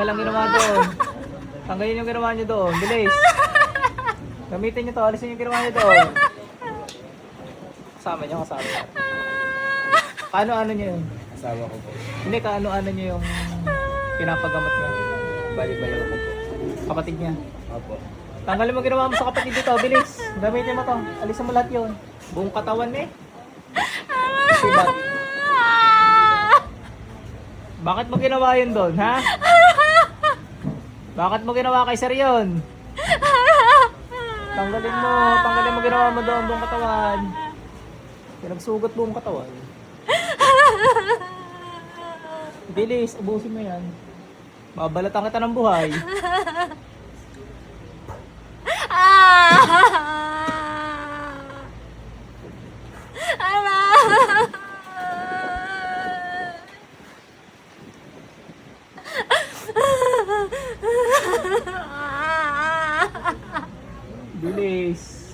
Tanggal ang ginawa doon. Tanggalin yung ginawa nyo doon. Bilis. Gamitin nyo to. Alisin yung ginawa nyo doon. Kasama nyo, kasama nyo. Kaano-ano nyo yun? Asawa ko po. Hindi, kaano-ano nyo yung pinapagamot niya? Bali-bali ko po. Kapatid niya. Opo. Tanggalin mo ginawa mo sa kapatid dito. Bilis. Gamitin mo to. Alisin mo lahat yun. Buong katawan eh. Diba? Bakit mo ginawa yun doon, ha? Bakit mo ginawa kay Sir yun? Tanggalin mo ginawa mo doon, buong katawan. Pinagsugat buong katawan. Bilis, ubusin mo yan. Babalatan kita ng buhay. Bilis.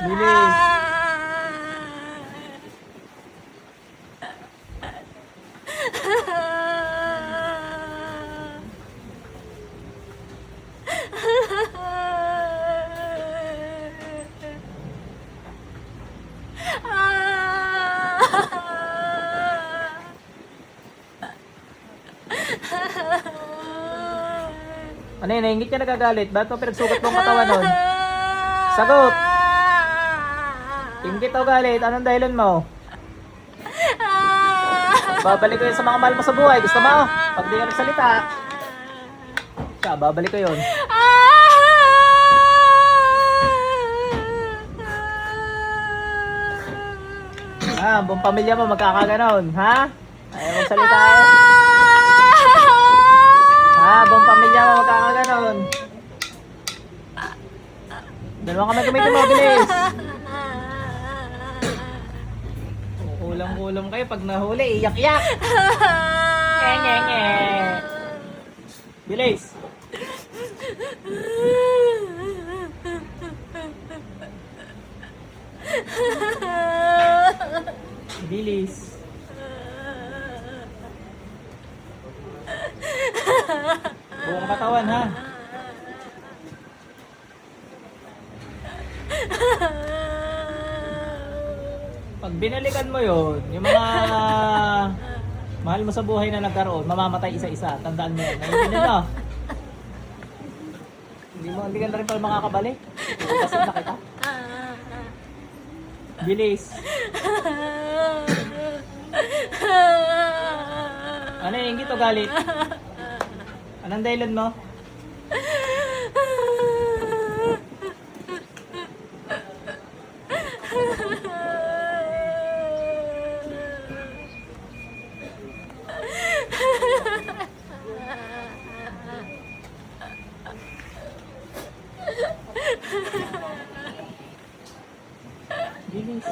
Bilis. Ano yun, naingit ka nagagalit? Ba't mo pinagsugat mong katawan nun? Sagot! Ingit o galit? Anong dahilan mo? Babalik ko yun sa mga mahal mo sa buhay. Gusto mo? Pag di ka nagsalita. Siya, babalik ko yun. Buong pamilya mo magkakaganon, ha? Ayaw magsalita eh. Buong pamilya mo magkakaganon. Dalawang kamay gamitin mo, bilis. Kulang-kulang kayo pag nahuli, iyak-iyak. Nge-nge-nge. Bilis. Bilis. Buong katawan, ha? Pag binalikan mo yon, yung mga mahal mo sa buhay na nagkaroon, mamamatay isa-isa. Tandaan mo yan. Naiintindihan mo? Hindi ka na rin pala makakabalik. Pagkasin na kita. Bilis. Ano yung ingit o galit? Anong dahilan mo? Bilis.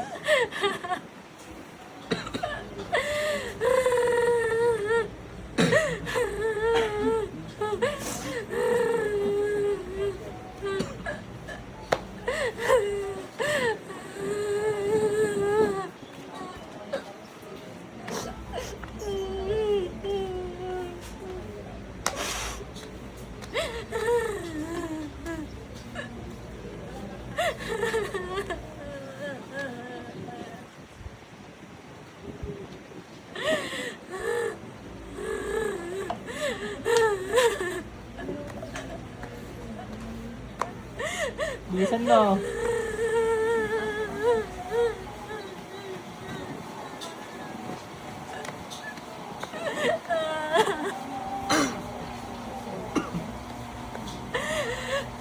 Bilisan mo.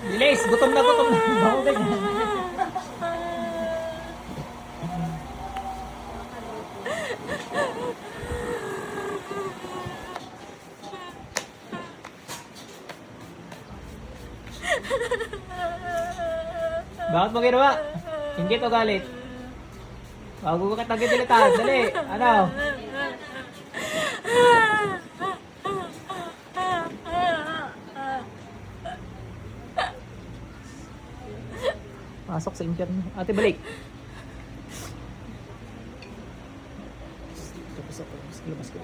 Bilis! Gutom na gutom na. Bako ganyan. Bakit mo ginawa? Ingit o galit? Bago ko kita gidilitan. Dali. Ano? Pasok sa impyerno. Ate, balik. Labas ko.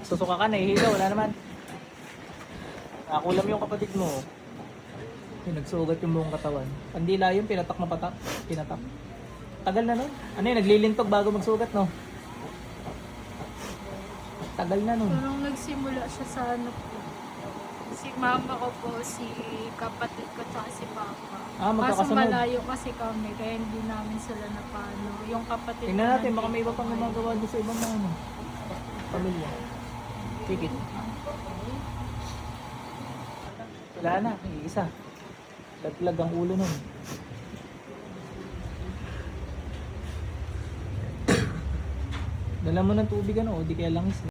Susuka ka, nahihiga, wala naman. Nakakulam yung kapatid mo. Nagsugat yung buong katawan. Pandila yun, pinatak na patak. Pinatak. Tagal na nun. Ano yun, naglilintog bago magsugat, no? Tagal na nun. Parang nagsimula siya sa ano po. Si mama ko po, si kapatid ko, tsaka si papa. Ah, Kaso magkakasunod. malayo kasi kami, kaya hindi namin sila napano. Yung kapatid Tingnan ko natin, baka may iba nandito pang ngayon. gumagawa doon sa ibang mga ano, pamilya. Tikit. Wala na, isa. Laglag ang ulo nun. Dala mo ng tubig ano, o di kaya langis.